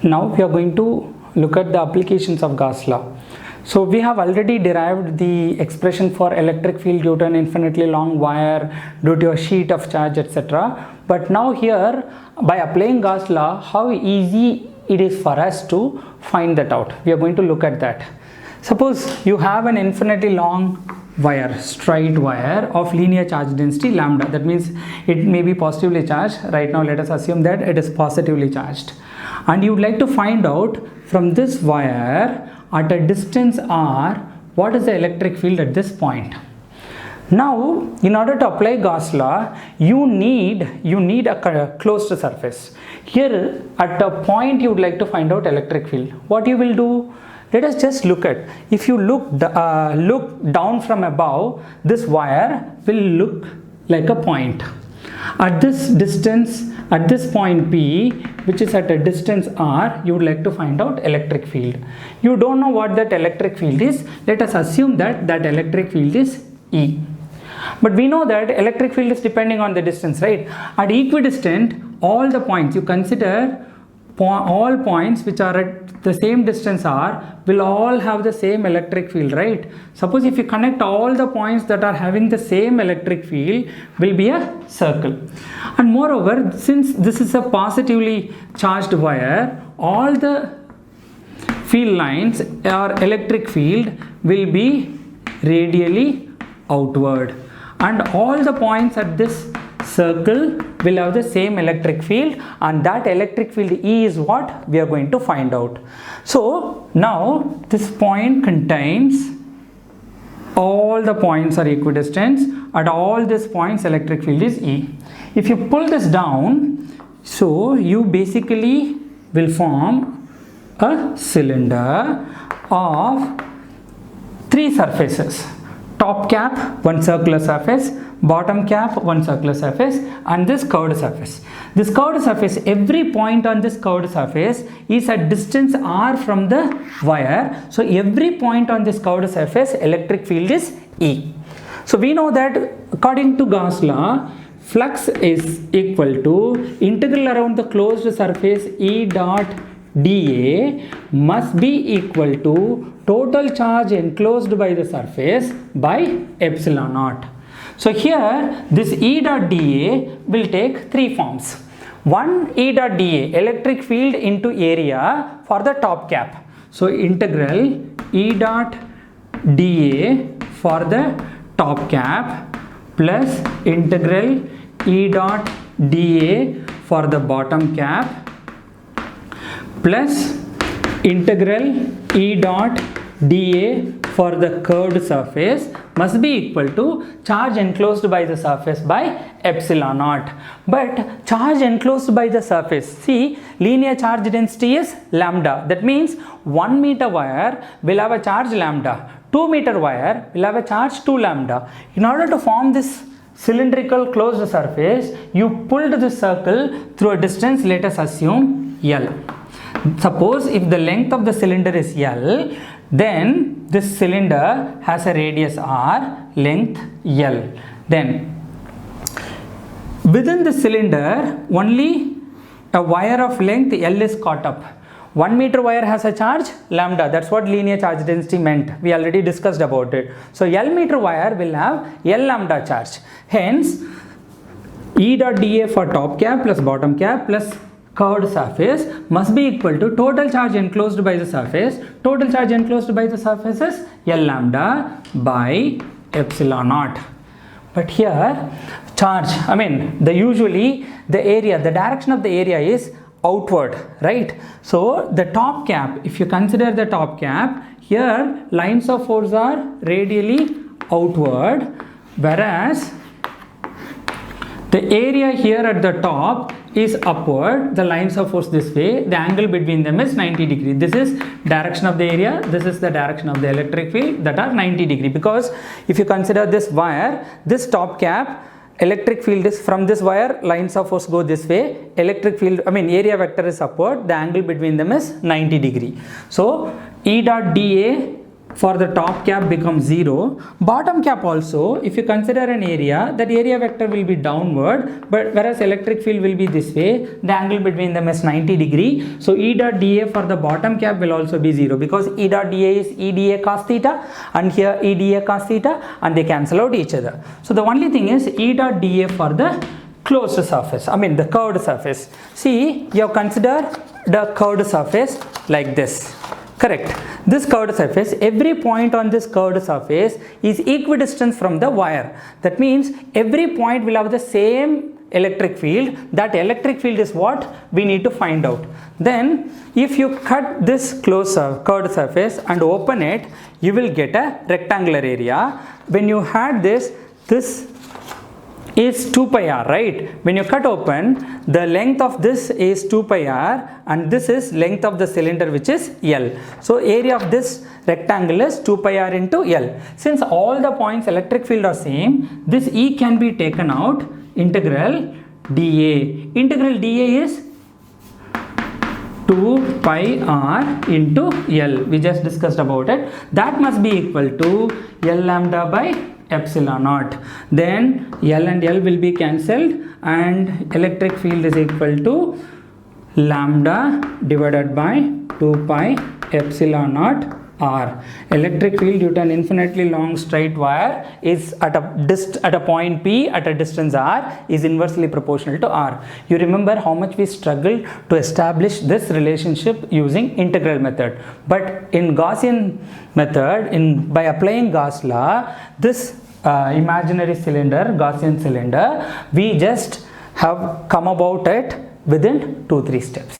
Now we are going to look at the applications of Gauss law. So we have already derived the expression for electric field due to an infinitely long wire, due to a sheet of charge, etc. But now here, by applying Gauss law, how easy it is for us to find that out. We are going to look at that. Suppose you have an infinitely long wire, straight wire of linear charge density lambda. That means it may be positively charged. Right now let us assume that it is positively charged. And you would like to find out from this wire at a distance r what is the electric field at this point. Now in order to apply Gauss law, you need a closed surface. Here at a point you would like to find out electric field. What you will do? Let us just look at, if you look down from above, this wire will look like a point. At this distance, at this point P, which is at a distance r, you would like to find out electric field. You don't know what that electric field is. Let us assume that that electric field is E. But we know that electric field is depending on the distance, right? At equidistant, all the points, you consider all points which are at the same distance r will all have the same electric field, right? Suppose if you connect all the points that are having the same electric field, will be a circle. And moreover, since this is a positively charged wire, all the field lines or electric field will be radially outward, and all the points at this circle will have the same electric field, and that electric field E is what we are going to find out. So now this point contains all the points are equidistant. At all these points electric field is E. If you pull this down, so you basically will form a cylinder of three surfaces: top cap, one circular surface; bottom cap, one circular surface; and this curved surface. This curved surface, every point on this curved surface is at distance r from the wire. So every point on this curved surface electric field is E. So we know that according to Gauss law, flux is equal to integral around the closed surface E dot dA must be equal to total charge enclosed by the surface by epsilon naught. So here this E dot dA will take three forms. One, E dot dA, electric field into area for the top cap. So integral E dot dA for the top cap plus integral E dot dA for the bottom cap plus integral E dot dA for the curved surface must be equal to charge enclosed by the surface by epsilon naught. But charge enclosed by the surface, see, linear charge density is lambda. That means 1 meter wire will have a charge lambda, 2 meter wire will have a charge 2 lambda. In order to form this cylindrical closed surface, you pulled this circle through a distance, let us assume L. Suppose if the length of the cylinder is L, then this cylinder has a radius r, length L. Then within the cylinder only a wire of length L is caught up. 1 meter wire has a charge lambda. That's what linear charge density meant. We already discussed about it. So L meter wire will have L lambda charge. Hence E dot dA for top cap plus bottom cap plus curved surface must be equal to total charge enclosed by the surface. Total charge enclosed by the surface is L lambda by epsilon naught. But here charge, usually the area, the direction of the area is outward, right? So the top cap, if you consider the top cap, here lines of force are radially outward, whereas the area here at the top is upward. The lines of force this way, the angle between them is 90 degree. This is direction of the area, this is the direction of the electric field, that are 90 degree. Because if you consider this wire, this top cap, electric field is from this wire, lines of force go this way, electric field, area vector is upward, the angle between them is 90 degree. So E dot dA for the top cap becomes 0. Bottom cap also, if you consider an area, that area vector will be downward, but whereas electric field will be this way, the angle between them is 90 degree. So E dot dA for the bottom cap will also be 0, because E dot dA is E dA cos theta, and here E dA cos theta, and they cancel out each other. So the only thing is E dot dA for the closed surface, the curved surface. See, you have considered the curved surface like this. Correct. This curved surface, every point on this curved surface is equidistant from the wire. That means every point will have the same electric field. That electric field is what we need to find out. Then if you cut this curved surface and open it, you will get a rectangular area. When you had this is 2 pi r, right? When you cut open, the length of this is 2 pi r, and this is length of the cylinder, which is L. So area of this rectangle is 2 pi r into L. Since all the points electric field are same, this E can be taken out. Integral dA. Integral dA is 2 pi r into L. We just discussed about it. That must be equal to L lambda by epsilon naught. Then L and L will be cancelled, and electric field is equal to lambda divided by 2 pi epsilon naught r. Electric field due to an infinitely long straight wire is at a point P at a distance r is inversely proportional to r. You remember how much we struggled to establish this relationship using integral method. But in Gaussian method, by applying Gauss law, this imaginary cylinder, Gaussian cylinder, we just have come about it within 2-3 steps.